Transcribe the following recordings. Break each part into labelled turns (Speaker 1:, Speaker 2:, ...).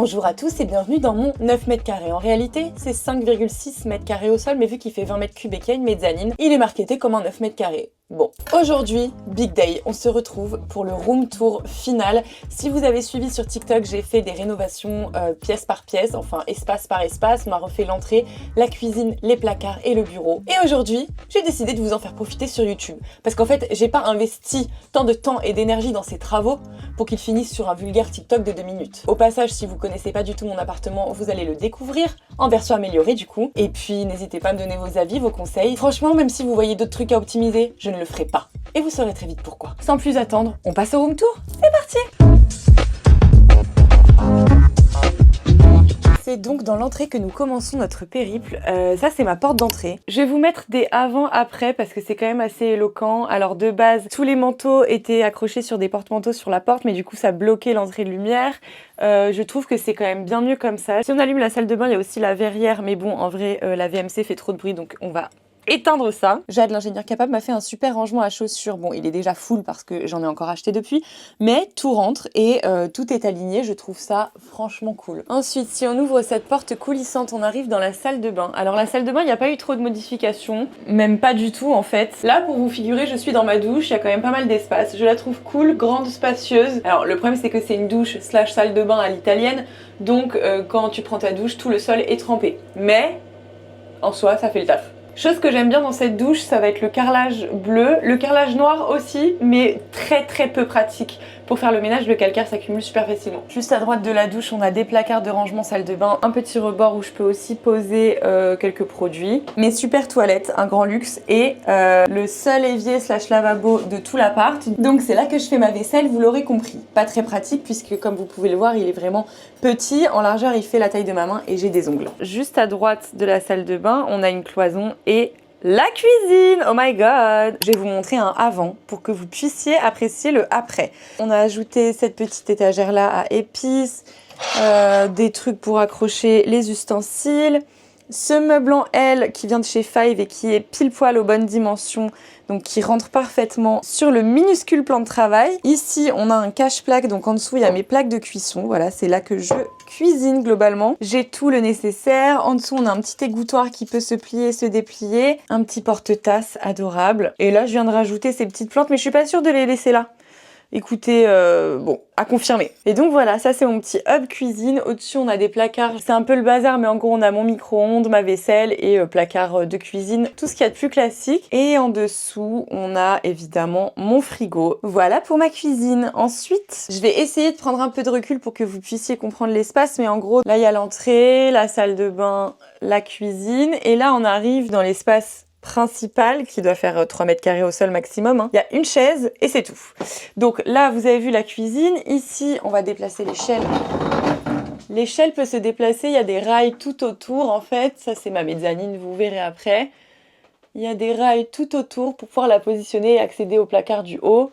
Speaker 1: Bonjour à tous et bienvenue dans mon 9 mètres carrés. En réalité, c'est 5,6 mètres carrés au sol, mais vu qu'il fait 20 mètres cubes et qu'il y a une mezzanine, il est marketé comme un 9 mètres carrés. Bon, aujourd'hui, big day, on se retrouve pour le room tour final. Si vous avez suivi sur TikTok, j'ai fait des rénovations pièce par pièce, enfin espace par espace. On a refait l'entrée, la cuisine, les placards et le bureau. Et aujourd'hui, j'ai décidé de vous en faire profiter sur YouTube. Parce qu'en fait, j'ai pas investi tant de temps et d'énergie dans ces travaux pour qu'ils finissent sur un vulgaire TikTok de 2 minutes. Au passage, si vous connaissez pas du tout mon appartement, vous allez le découvrir en version améliorée du coup. Et puis, n'hésitez pas à me donner vos avis, vos conseils. Franchement, même si vous voyez d'autres trucs à optimiser, je ne le ferai pas. Et vous saurez très vite pourquoi. Sans plus attendre, on passe au room tour. C'est parti! C'est donc dans l'entrée que nous commençons notre périple. Ça, c'est ma porte d'entrée. Je vais vous mettre des avant-après parce que c'est quand même assez éloquent. Alors de base, tous les manteaux étaient accrochés sur des porte-manteaux sur la porte, mais du coup, ça bloquait l'entrée de lumière. Je trouve que c'est quand même bien mieux comme ça. Si on allume la salle de bain, il y a aussi la verrière, mais bon, en vrai, la VMC fait trop de bruit, donc on va éteindre ça. Jade, l'ingénieur capable, m'a fait un super rangement à chaussures. Bon, il est déjà full parce que j'en ai encore acheté depuis, mais tout rentre et tout est aligné. Je trouve ça franchement cool. Ensuite, si on ouvre cette porte coulissante, on arrive dans la salle de bain. Alors la salle de bain, il n'y a pas eu trop de modifications, même pas du tout en fait. Là, pour vous figurer, je suis dans ma douche, il y a quand même pas mal d'espace. Je la trouve cool, grande, spacieuse. Alors le problème, c'est que c'est une douche slash salle de bain à l'italienne, donc quand tu prends ta douche, tout le sol est trempé. Mais en soi, ça fait le taf. Chose que j'aime bien dans cette douche, ça va être le carrelage bleu, le carrelage noir aussi, mais très peu pratique. Pour faire le ménage, le calcaire s'accumule super facilement. Juste à droite de la douche, on a des placards de rangement salle de bain, un petit rebord où je peux aussi poser quelques produits. Mes super toilettes, un grand luxe, et le seul évier slash lavabo de tout l'appart. Donc c'est là que je fais ma vaisselle, vous l'aurez compris. Pas très pratique puisque comme vous pouvez le voir, il est vraiment petit. En largeur, il fait la taille de ma main et j'ai des ongles. Juste à droite de la salle de bain, on a une cloison et la cuisine! Oh my god! Je vais vous montrer un avant pour que vous puissiez apprécier le après. On a ajouté cette petite étagère là à épices, des trucs pour accrocher les ustensiles, ce meuble en L qui vient de chez Five et qui est pile poil aux bonnes dimensions, donc qui rentre parfaitement sur le minuscule plan de travail. Ici, on a un cache-plaque, donc en dessous, il y a mes plaques de cuisson. Voilà, c'est là que je cuisine globalement. J'ai tout le nécessaire. En dessous, on a un petit égouttoir qui peut se plier, se déplier. Un petit porte-tasse adorable. Et là, je viens de rajouter ces petites plantes, mais je suis pas sûre de les laisser là. Écoutez, bon, à confirmer. Et donc voilà, ça c'est mon petit hub cuisine. Au-dessus, on a des placards. C'est un peu le bazar, mais en gros, on a mon micro-ondes, ma vaisselle et placard de cuisine. Tout ce qu'il y a de plus classique. Et en dessous, on a évidemment mon frigo. Voilà pour ma cuisine. Ensuite, je vais essayer de prendre un peu de recul pour que vous puissiez comprendre l'espace. Mais en gros, là, il y a l'entrée, la salle de bain, la cuisine. Et là, on arrive dans l'espace principal qui doit faire 3 mètres carrés au sol maximum. Hein. Il y a une chaise et c'est tout. Donc là, vous avez vu la cuisine. Ici, on va déplacer l'échelle. L'échelle peut se déplacer. Il y a des rails tout autour. En fait, ça c'est ma mezzanine, vous verrez après. Il y a des rails tout autour pour pouvoir la positionner et accéder au placard du haut,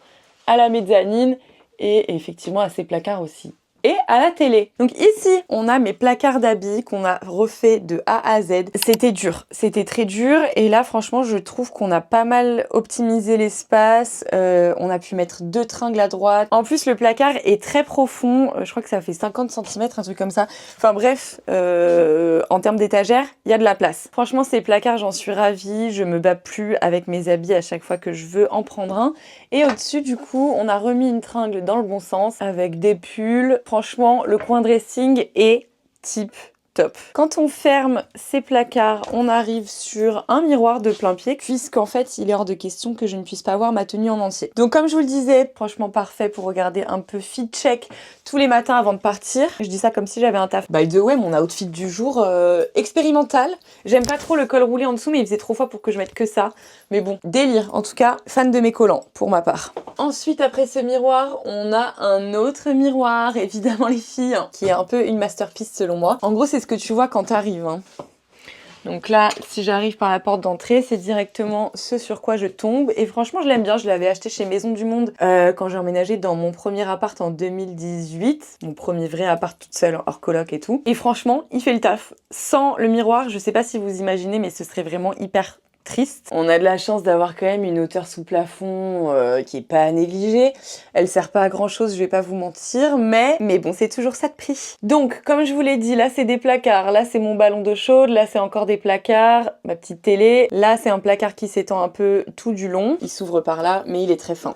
Speaker 1: à la mezzanine et effectivement à ces placards aussi. Et à la télé. Donc ici, on a mes placards d'habits qu'on a refait de A à Z. C'était dur, c'était très dur. Et là, franchement, je trouve qu'on a pas mal optimisé l'espace. On a pu mettre 2 tringles à droite. En plus, le placard est très profond. Je crois que ça fait 50 cm, un truc comme ça. Enfin bref, en termes d'étagère, il y a de la place. Franchement, ces placards, j'en suis ravie. Je me bats plus avec mes habits à chaque fois que je veux en prendre un. Et au-dessus, du coup, on a remis une tringle dans le bon sens avec des pulls. Franchement, le coin dressing est tip top. Quand on ferme ces placards, on arrive sur un miroir de plein pied, puisqu'en fait, il est hors de question que je ne puisse pas voir ma tenue en entier. Donc comme je vous le disais, franchement parfait pour regarder un peu fit check tous les matins avant de partir. Je dis ça comme si j'avais un taf. By the way, mon outfit du jour, expérimental. J'aime pas trop le col roulé en dessous, mais il faisait 3 fois pour que je mette que ça. Mais bon, délire. En tout cas, fan de mes collants, pour ma part. Ensuite, après ce miroir, on a un autre miroir, évidemment les filles, hein, qui est un peu une masterpiece selon moi. En gros, c'est ce que tu vois quand t'arrives. Hein. Donc là, si j'arrive par la porte d'entrée, c'est directement ce sur quoi je tombe. Et franchement, je l'aime bien. Je l'avais acheté chez Maison du Monde quand j'ai emménagé dans mon premier appart en 2018. Mon premier vrai appart toute seule, hors coloc et tout. Et franchement, il fait le taf. Sans le miroir, je sais pas si vous imaginez, mais ce serait vraiment hyper triste. On a de la chance d'avoir quand même une hauteur sous plafond qui est pas à négliger. Elle sert pas à grand chose, je vais pas vous mentir, mais bon, c'est toujours ça de prix. Donc, comme je vous l'ai dit, là c'est des placards, là c'est mon ballon d'eau chaude, là c'est encore des placards, ma petite télé, là c'est un placard qui s'étend un peu tout du long. Il s'ouvre par là, mais il est très fin.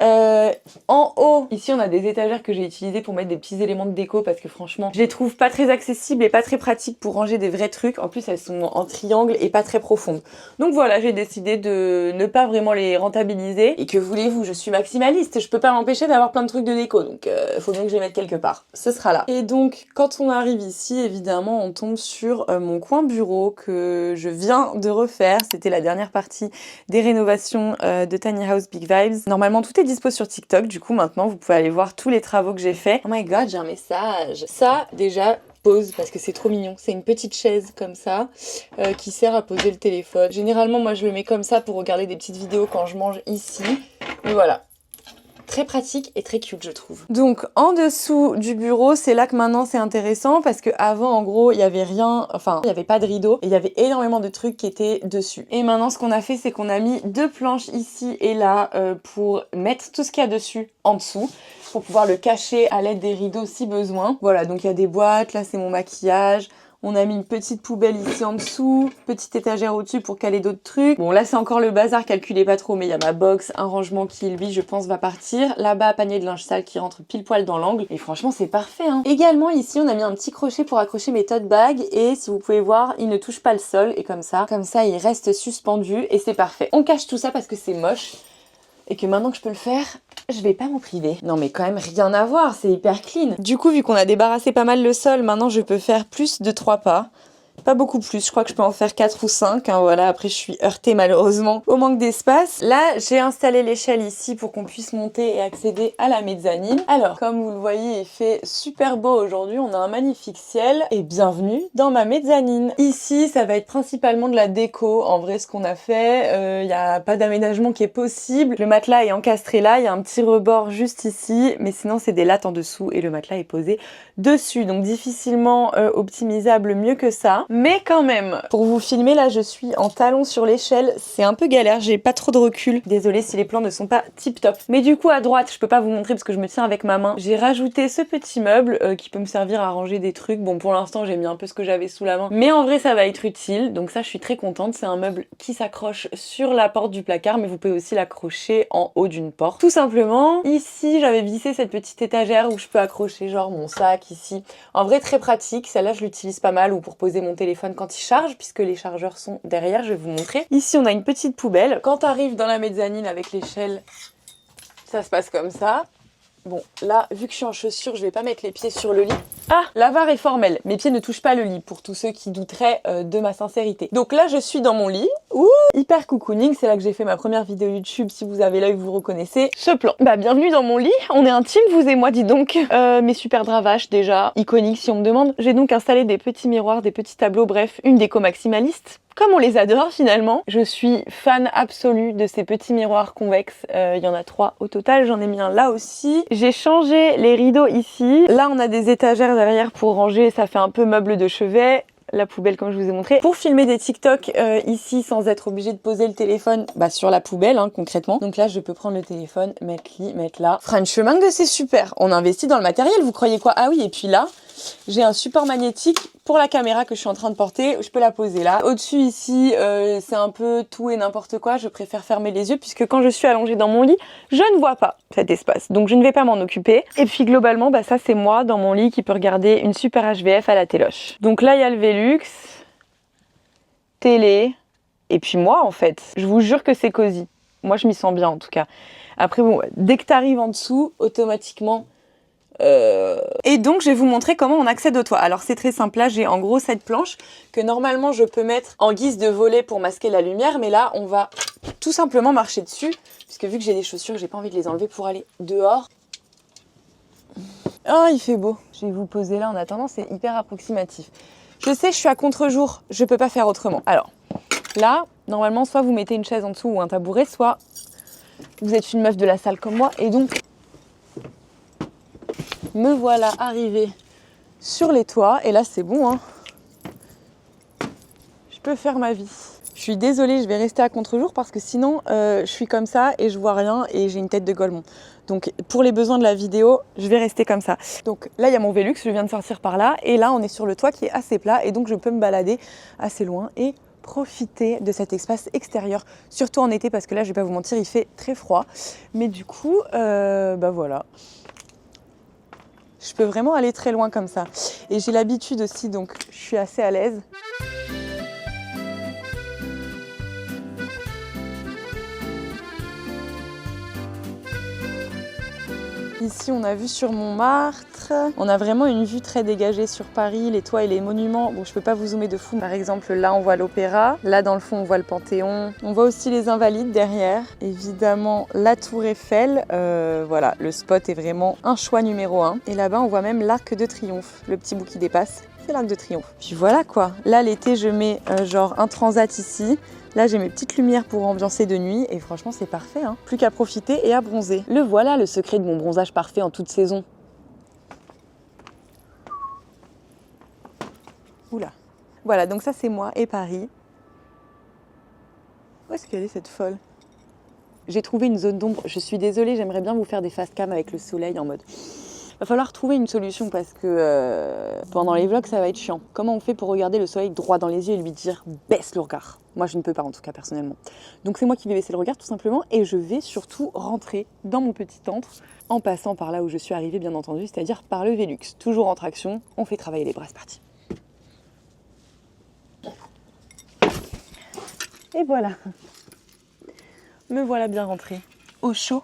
Speaker 1: En haut, ici on a des étagères que j'ai utilisées pour mettre des petits éléments de déco parce que franchement, je les trouve pas très accessibles et pas très pratiques pour ranger des vrais trucs. En plus, elles sont en triangle et pas très profondes. Donc voilà, j'ai décidé de ne pas vraiment les rentabiliser. Et que voulez-vous, je suis maximaliste, je peux pas m'empêcher d'avoir plein de trucs de déco, donc faut bien que je les mette quelque part. Ce sera là. Et donc, quand on arrive ici, évidemment, on tombe sur mon coin bureau que je viens de refaire. C'était la dernière partie des rénovations de Tiny House Big Vibes. Normalement, tout est dispo sur TikTok, du coup, maintenant, vous pouvez aller voir tous les travaux que j'ai faits. Oh my god, j'ai un message. Ça, déjà, pose parce que c'est trop mignon. C'est une petite chaise comme ça qui sert à poser le téléphone. Généralement, moi, je le mets comme ça pour regarder des petites vidéos quand je mange ici. Mais voilà. Très pratique et très cute, je trouve. Donc en dessous du bureau, c'est là que maintenant c'est intéressant parce que avant, en gros, il y avait rien, enfin il y avait pas de rideau et il y avait énormément de trucs qui étaient dessus. Et maintenant, ce qu'on a fait, c'est qu'on a mis 2 planches ici et là pour mettre tout ce qu'il y a dessus en dessous pour pouvoir le cacher à l'aide des rideaux si besoin. Voilà, donc il y a des boîtes, là c'est mon maquillage. On a mis une petite poubelle ici en dessous, petite étagère au-dessus pour caler d'autres trucs. Bon, là, c'est encore le bazar, calculez pas trop, mais il y a ma box, un rangement qui, lui, je pense, va partir. Là-bas, panier de linge sale qui rentre pile poil dans l'angle. Et franchement, c'est parfait, hein. Également, ici, on a mis un petit crochet pour accrocher mes tote bags. Et si vous pouvez voir, il ne touche pas le sol. Et comme ça, il reste suspendu et c'est parfait. On cache tout ça parce que c'est moche. Et que maintenant que je peux le faire, je vais pas m'en priver. Non mais quand même rien à voir, c'est hyper clean. Du coup, vu qu'on a débarrassé pas mal le sol, maintenant je peux faire plus de 3 pas. Pas beaucoup plus, je crois que je peux en faire 4 ou 5, hein, voilà, après je suis heurtée malheureusement au manque d'espace. Là, j'ai installé l'échelle ici pour qu'on puisse monter et accéder à la mezzanine. Alors, comme vous le voyez, il fait super beau aujourd'hui, on a un magnifique ciel et bienvenue dans ma mezzanine. Ici, ça va être principalement de la déco, en vrai ce qu'on a fait, y a pas d'aménagement qui est possible. Le matelas est encastré là, il y a un petit rebord juste ici, mais sinon c'est des lattes en dessous et le matelas est posé dessus, donc difficilement optimisable mieux que ça. Mais quand même, pour vous filmer, là, je suis en talons sur l'échelle. C'est un peu galère, j'ai pas trop de recul. Désolée si les plans ne sont pas tip top. Mais du coup, à droite, je peux pas vous montrer parce que je me tiens avec ma main. J'ai rajouté ce petit meuble qui peut me servir à ranger des trucs. Bon, pour l'instant, j'ai mis un peu ce que j'avais sous la main. Mais en vrai, ça va être utile. Donc ça, je suis très contente. C'est un meuble qui s'accroche sur la porte du placard, mais vous pouvez aussi l'accrocher en haut d'une porte. Tout simplement, ici, j'avais vissé cette petite étagère où je peux accrocher genre mon sac ici. En vrai, très pratique. Celle-là, je l'utilise pas mal ou pour poser mon téléphone quand il charge, puisque les chargeurs sont derrière, je vais vous montrer. Ici, on a une petite poubelle. Quand tu arrives dans la mezzanine avec l'échelle, ça se passe comme ça. Bon, là, vu que je suis en chaussures, je vais pas mettre les pieds sur le lit. Ah, la VAR est formelle. Mes pieds ne touchent pas le lit, pour tous ceux qui douteraient de ma sincérité. Donc là, je suis dans mon lit. Ouh, hyper cocooning. C'est là que j'ai fait ma première vidéo YouTube. Si vous avez l'œil, vous reconnaissez ce plan. Bah, bienvenue dans mon lit. On est intime, vous et moi, dis donc. Mes super dravaches, déjà, iconiques si on me demande. J'ai donc installé des petits miroirs, des petits tableaux, bref, une déco maximaliste. Comme on les adore finalement. Je suis fan absolue de ces petits miroirs convexes. Il y en a 3 au total, j'en ai mis un là aussi. J'ai changé les rideaux ici. Là on a des étagères derrière pour ranger, ça fait un peu meuble de chevet. La poubelle comme je vous ai montré. Pour filmer des TikTok ici sans être obligé de poser le téléphone sur la poubelle hein, concrètement. Donc là je peux prendre le téléphone, mettre là. Franchement que c'est super. On investit dans le matériel, vous croyez quoi? Ah oui, et puis là, j'ai un support magnétique pour la caméra que je suis en train de porter. Je peux la poser là. Au-dessus ici, c'est un peu tout et n'importe quoi. Je préfère fermer les yeux puisque quand je suis allongée dans mon lit, je ne vois pas cet espace. Donc je ne vais pas m'en occuper. Et puis globalement, ça c'est moi dans mon lit qui peut regarder une super HVF à la téloche. Donc là, il y a le Velux, télé, et puis moi en fait. Je vous jure que c'est cosy. Moi je m'y sens bien en tout cas. Après bon, dès que tu arrives en dessous, automatiquement... Et donc je vais vous montrer comment on accède au toit. Alors c'est très simple, là j'ai en gros cette planche que normalement je peux mettre en guise de volet pour masquer la lumière, mais là on va tout simplement marcher dessus, puisque vu que j'ai des chaussures, j'ai pas envie de les enlever pour aller dehors. Oh il fait beau. Je vais vous poser là en attendant, c'est hyper approximatif. Je sais, je suis à contre-jour, je peux pas faire autrement. Alors là, normalement soit vous mettez une chaise en dessous ou un tabouret, soit vous êtes une meuf de la salle comme moi, et donc me voilà arrivée sur les toits et là c'est bon hein. Je peux faire ma vie. Je suis désolée, je vais rester à contre-jour parce que sinon je suis comme ça et je vois rien et j'ai une tête de golemon. Donc pour les besoins de la vidéo, je vais rester comme ça. Donc là il y a mon Velux, je viens de sortir par là et là on est sur le toit qui est assez plat et donc je peux me balader assez loin et profiter de cet espace extérieur, surtout en été parce que là je vais pas vous mentir, il fait très froid. Mais du coup, bah voilà. Je peux vraiment aller très loin comme ça. Et j'ai l'habitude aussi, donc je suis assez à l'aise. Ici, on a vue sur Montmartre. On a vraiment une vue très dégagée sur Paris, les toits et les monuments. Bon, je peux pas vous zoomer de fou. Par exemple, là, on voit l'Opéra. Là, dans le fond, on voit le Panthéon. On voit aussi les Invalides derrière. Évidemment, la Tour Eiffel. Voilà, le spot est vraiment un choix numéro 1. Et là-bas, on voit même l'Arc de Triomphe. Le petit bout qui dépasse, c'est l'Arc de Triomphe. Puis voilà quoi. Là, l'été, je mets genre un transat ici. Là, j'ai mes petites lumières pour ambiancer de nuit et franchement, c'est parfait. Hein. Plus qu'à profiter et à bronzer. Le voilà, le secret de mon bronzage parfait en toute saison. Oula. Voilà, donc ça, c'est moi et Paris. Où est-ce qu'elle est cette folle? J'ai trouvé une zone d'ombre. Je suis désolée, j'aimerais bien vous faire des fast cam avec le soleil en mode... Va falloir trouver une solution parce que pendant les vlogs, ça va être chiant. Comment on fait pour regarder le soleil droit dans les yeux et lui dire « baisse le regard ». Moi, je ne peux pas en tout cas, personnellement. Donc c'est moi qui vais baisser le regard tout simplement et je vais surtout rentrer dans mon petit antre en passant par là où je suis arrivée, bien entendu, c'est-à-dire par le Velux. Toujours en traction, on fait travailler les bras, c'est parti. Et voilà. Me voilà bien rentrée. Au chaud.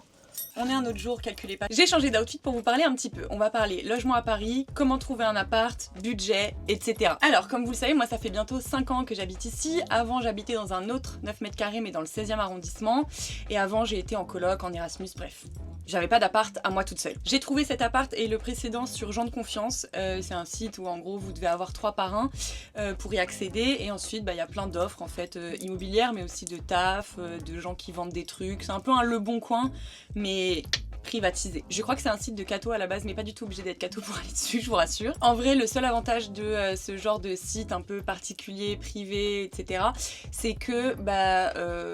Speaker 1: On est un autre jour, calculez pas. J'ai changé d'outfit pour vous parler un petit peu. On va parler logement à Paris, comment trouver un appart, budget, etc. Alors, comme vous le savez, moi ça fait bientôt 5 ans que j'habite ici. Avant, j'habitais dans un autre 9 mètres carrés, mais dans le 16e arrondissement. Et avant, j'ai été en coloc, en Erasmus, bref. J'avais pas d'appart à moi toute seule. J'ai trouvé cet appart et le précédent sur Gens de Confiance. C'est un site où en gros vous devez avoir 3 par 1 pour y accéder. Et ensuite il y a plein d'offres en fait immobilières mais aussi de taf, de gens qui vendent des trucs. C'est un peu un Le Bon Coin mais privatisé. Je crois que c'est un site de catho à la base mais pas du tout obligé d'être catho pour aller dessus, je vous rassure. En vrai le seul avantage de ce genre de site un peu particulier, privé, etc. c'est que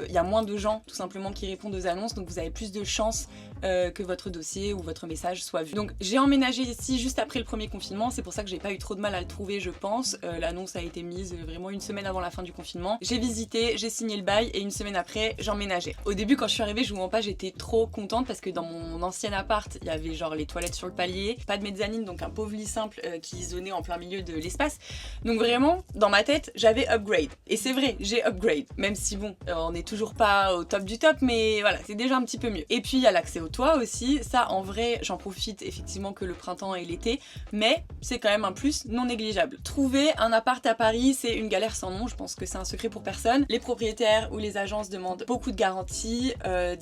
Speaker 1: y a moins de gens tout simplement qui répondent aux annonces donc vous avez plus de chances que votre dossier ou votre message soit vu. Donc j'ai emménagé ici juste après le premier confinement, c'est pour ça que j'ai pas eu trop de mal à le trouver je pense. L'annonce a été mise vraiment une semaine avant la fin du confinement. J'ai visité, j'ai signé le bail et une semaine après j'emménageais. Au début quand je suis arrivée je vous mens pas j'étais trop contente parce que dans mon ancien appart il y avait genre les toilettes sur le palier, pas de mezzanine donc un pauvre lit simple qui zonait en plein milieu de l'espace. Donc vraiment dans ma tête j'avais upgrade et c'est vrai j'ai upgrade même si bon on n'est toujours pas au top du top mais voilà c'est déjà un petit peu mieux. Et puis il y a l'accès au toit aussi, ça en vrai j'en profite effectivement que le printemps et l'été mais c'est quand même un plus non négligeable. Trouver un appart à Paris c'est une galère sans nom, je pense que c'est un secret pour personne. Les propriétaires ou les agences demandent beaucoup de garanties,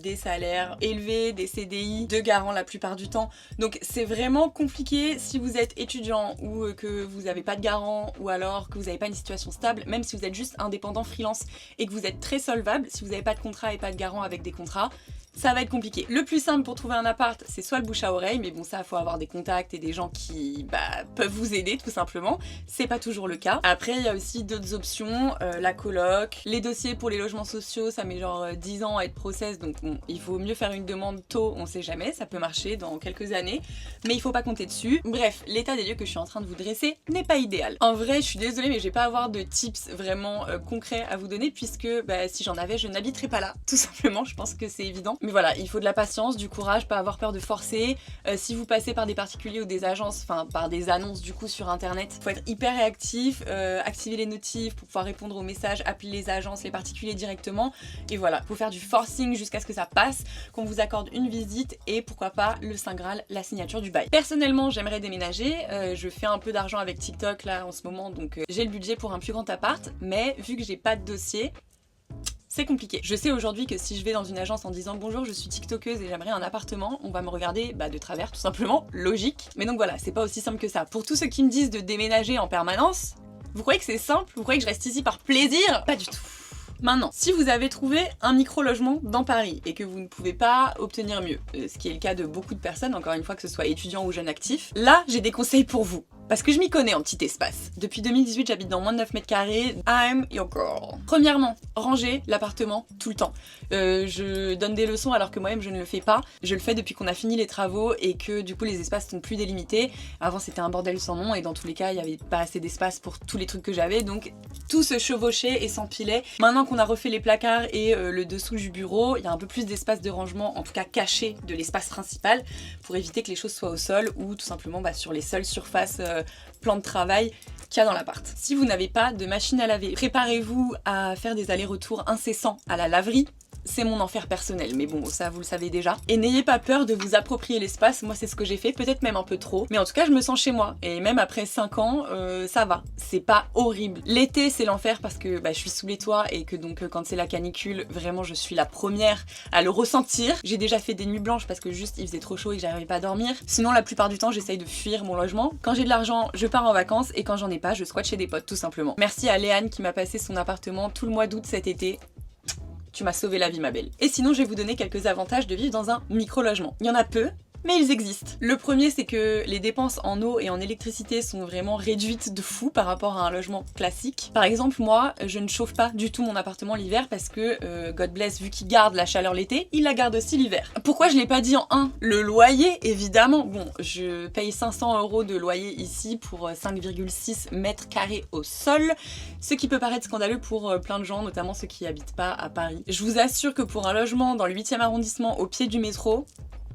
Speaker 1: des salaires élevés, des CDI, de garants la plupart du temps donc c'est vraiment compliqué si vous êtes étudiant ou que vous n'avez pas de garant ou alors que vous n'avez pas une situation stable, même si vous êtes juste indépendant freelance et que vous êtes très solvable, si vous n'avez pas de contrat et pas de garant avec des contrats ça va être compliqué. Le plus simple pour trouver un appart, c'est soit le bouche à oreille, mais bon ça, faut avoir des contacts et des gens qui peuvent vous aider tout simplement. C'est pas toujours le cas. Après, il y a aussi d'autres options, la coloc, les dossiers pour les logements sociaux, ça met genre 10 ans à être process, donc bon, il faut mieux faire une demande tôt, on sait jamais, ça peut marcher dans quelques années, mais il faut pas compter dessus. Bref, l'état des lieux que je suis en train de vous dresser n'est pas idéal. En vrai, je suis désolée, mais je vais pas avoir de tips vraiment concrets à vous donner, puisque si j'en avais, je n'habiterais pas là, tout simplement, je pense que c'est évident. Mais voilà, il faut de la patience, du courage, pas avoir peur de forcer. Si vous passez par des particuliers ou des agences, enfin par des annonces du coup sur internet, faut être hyper réactif, activer les notifs pour pouvoir répondre aux messages, appeler les agences, les particuliers directement. Et voilà, faut faire du forcing jusqu'à ce que ça passe, qu'on vous accorde une visite et pourquoi pas le Saint Graal, la signature du bail. Personnellement, j'aimerais déménager, je fais un peu d'argent avec TikTok là en ce moment, donc j'ai le budget pour un plus grand appart, mais vu que j'ai pas de dossier, c'est compliqué. Je sais aujourd'hui que si je vais dans une agence en disant bonjour je suis tiktokeuse et j'aimerais un appartement, on va me regarder de travers tout simplement, logique. Mais donc voilà, c'est pas aussi simple que ça. Pour tous ceux qui me disent de déménager en permanence, vous croyez que c'est simple? Vous croyez que je reste ici par plaisir? Pas du tout. Maintenant, si vous avez trouvé un micro-logement dans Paris et que vous ne pouvez pas obtenir mieux, ce qui est le cas de beaucoup de personnes, encore une fois que ce soit étudiants ou jeunes actifs, là j'ai des conseils pour vous. Parce que je m'y connais en petit espace. Depuis 2018, j'habite dans moins de 9 mètres carrés. I'm your girl. Premièrement, ranger l'appartement tout le temps. Je donne des leçons alors que moi-même je ne le fais pas. Je le fais depuis qu'on a fini les travaux et que du coup les espaces sont plus délimités. Avant c'était un bordel sans nom et dans tous les cas il n'y avait pas assez d'espace pour tous les trucs que j'avais, donc tout se chevauchait et s'empilait. Maintenant qu'on a refait les placards et le dessous du bureau, il y a un peu plus d'espace de rangement, en tout cas caché de l'espace principal, pour éviter que les choses soient au sol ou tout simplement sur les seules surfaces plan de travail qu'il y a dans l'appart. Si vous n'avez pas de machine à laver, préparez-vous à faire des allers-retours incessants à la laverie. C'est mon enfer personnel, mais bon, ça vous le savez déjà. Et n'ayez pas peur de vous approprier l'espace, moi c'est ce que j'ai fait, peut-être même un peu trop, mais en tout cas je me sens chez moi, et même après 5 ans, ça va, c'est pas horrible. L'été c'est l'enfer parce que je suis sous les toits et que donc quand c'est la canicule, vraiment je suis la première à le ressentir. J'ai déjà fait des nuits blanches parce que juste il faisait trop chaud et que j'arrivais pas à dormir. Sinon la plupart du temps j'essaye de fuir mon logement. Quand j'ai de l'argent, je pars en vacances et quand j'en ai pas, je squatte chez des potes tout simplement. Merci à Léane qui m'a passé son appartement tout le mois d'août cet été. Tu m'as sauvé la vie ma belle. Et sinon je vais vous donner quelques avantages de vivre dans un micro-logement. Il y en a peu, mais ils existent. Le premier c'est que les dépenses en eau et en électricité sont vraiment réduites de fou par rapport à un logement classique. Par exemple moi je ne chauffe pas du tout mon appartement l'hiver parce que God bless, vu qu'il garde la chaleur l'été, il la garde aussi l'hiver. Pourquoi je l'ai pas dit en 1? Le loyer évidemment. Bon, je paye 500 € de loyer ici pour 5,6 mètres carrés au sol, ce qui peut paraître scandaleux pour plein de gens, notamment ceux qui habitent pas à Paris. Je vous assure que pour un logement dans le 8e arrondissement au pied du métro,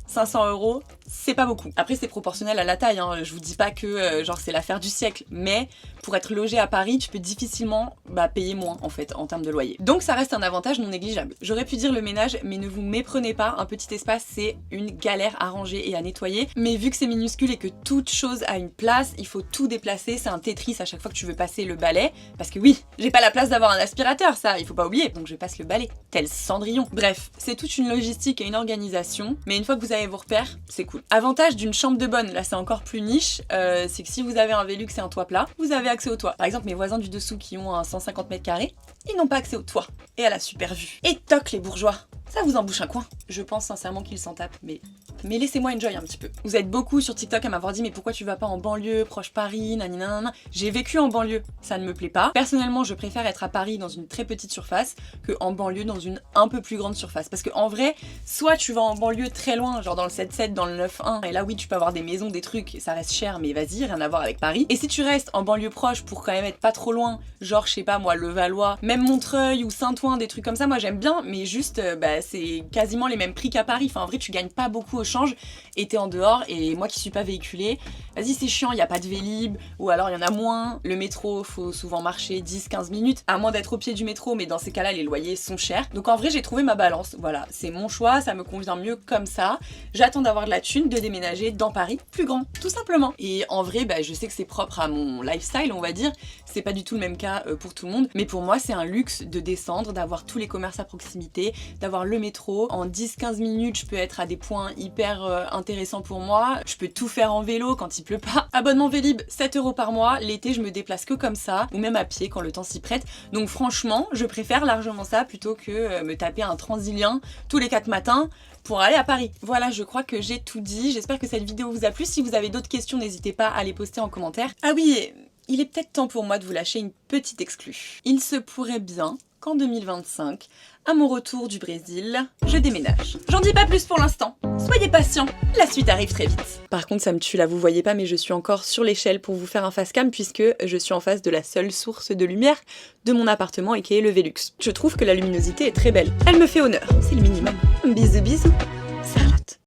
Speaker 1: 500 €, c'est pas beaucoup. Après c'est proportionnel à la taille, hein. Je vous dis pas que genre c'est l'affaire du siècle, mais pour être logé à Paris, tu peux difficilement payer moins en fait en termes de loyer. Donc ça reste un avantage non négligeable. J'aurais pu dire le ménage, mais ne vous méprenez pas, un petit espace c'est une galère à ranger et à nettoyer, mais vu que c'est minuscule et que toute chose a une place, il faut tout déplacer, c'est un Tetris à chaque fois que tu veux passer le balai, parce que oui, j'ai pas la place d'avoir un aspirateur, ça, il faut pas oublier, donc je passe le balai, tel Cendrillon. Bref, c'est toute une logistique et une organisation, mais une fois que vous avez vos repères, c'est cool. Avantage d'une chambre de bonne, là c'est encore plus niche, c'est que si vous avez un Velux et un toit plat, vous avez accès au toit. Par exemple mes voisins du dessous qui ont un 150 mètres carrés, ils n'ont pas accès au toit et à la super vue. Et toc les bourgeois, ça vous embouche un coin. Je pense sincèrement qu'ils s'en tapent, mais laissez-moi enjoy un petit peu. Vous êtes beaucoup sur TikTok à m'avoir dit mais pourquoi tu vas pas en banlieue, proche Paris, nanana. J'ai vécu en banlieue, ça ne me plaît pas. Personnellement je préfère être à Paris dans une très petite surface que en banlieue dans une un peu plus grande surface. Parce que en vrai, soit tu vas en banlieue très loin, genre dans le 7-7, dans le 9-1, et là oui tu peux avoir des maisons, des trucs, ça reste cher mais vas-y, rien à voir avec Paris. Et si tu restes en banlieue proche pour quand même être pas trop loin, genre je sais pas moi, Levallois, même Montreuil ou Saint-Ouen, des trucs comme ça, moi j'aime bien, mais juste c'est quasiment les mêmes prix qu'à Paris. Enfin en vrai tu gagnes pas beaucoup au change et t'es en dehors, et moi qui suis pas véhiculée, vas-y c'est chiant, il y a pas de Vélib, ou alors il y en a moins, le métro faut souvent marcher 10-15 minutes, à moins d'être au pied du métro, mais dans ces cas-là les loyers sont chers. Donc en vrai j'ai trouvé ma balance, voilà, c'est mon choix, ça me convient mieux comme ça. J'attends d'avoir de la thune, de déménager dans Paris plus grand, tout simplement. Et en vrai je sais que c'est propre à mon lifestyle on va dire, c'est pas du tout le même cas pour tout le monde, mais pour moi c'est un luxe de descendre, d'avoir tous les commerces à proximité, d'avoir le métro, en 10-15 minutes je peux être à des points hyper intéressants pour moi, je peux tout faire en vélo quand il pleut pas. Abonnement Vélib 7 € par mois, l'été je me déplace que comme ça, ou même à pied quand le temps s'y prête, donc franchement je préfère largement ça plutôt que me taper un Transilien tous les 4 matins pour aller à Paris. Voilà, je crois que j'ai tout dit, j'espère que cette vidéo vous a plu. Si vous avez d'autres questions, n'hésitez pas à les poster en commentaire. Ah oui, il est peut-être temps pour moi de vous lâcher une petite exclue. Il se pourrait bien qu'en 2025, à mon retour du Brésil, je déménage. J'en dis pas plus pour l'instant, soyez patients, la suite arrive très vite. Par contre ça me tue là, vous voyez pas, mais je suis encore sur l'échelle pour vous faire un face cam puisque je suis en face de la seule source de lumière de mon appartement et qui est le Velux. Je trouve que la luminosité est très belle, elle me fait honneur, c'est le minimum. Bisous bisous.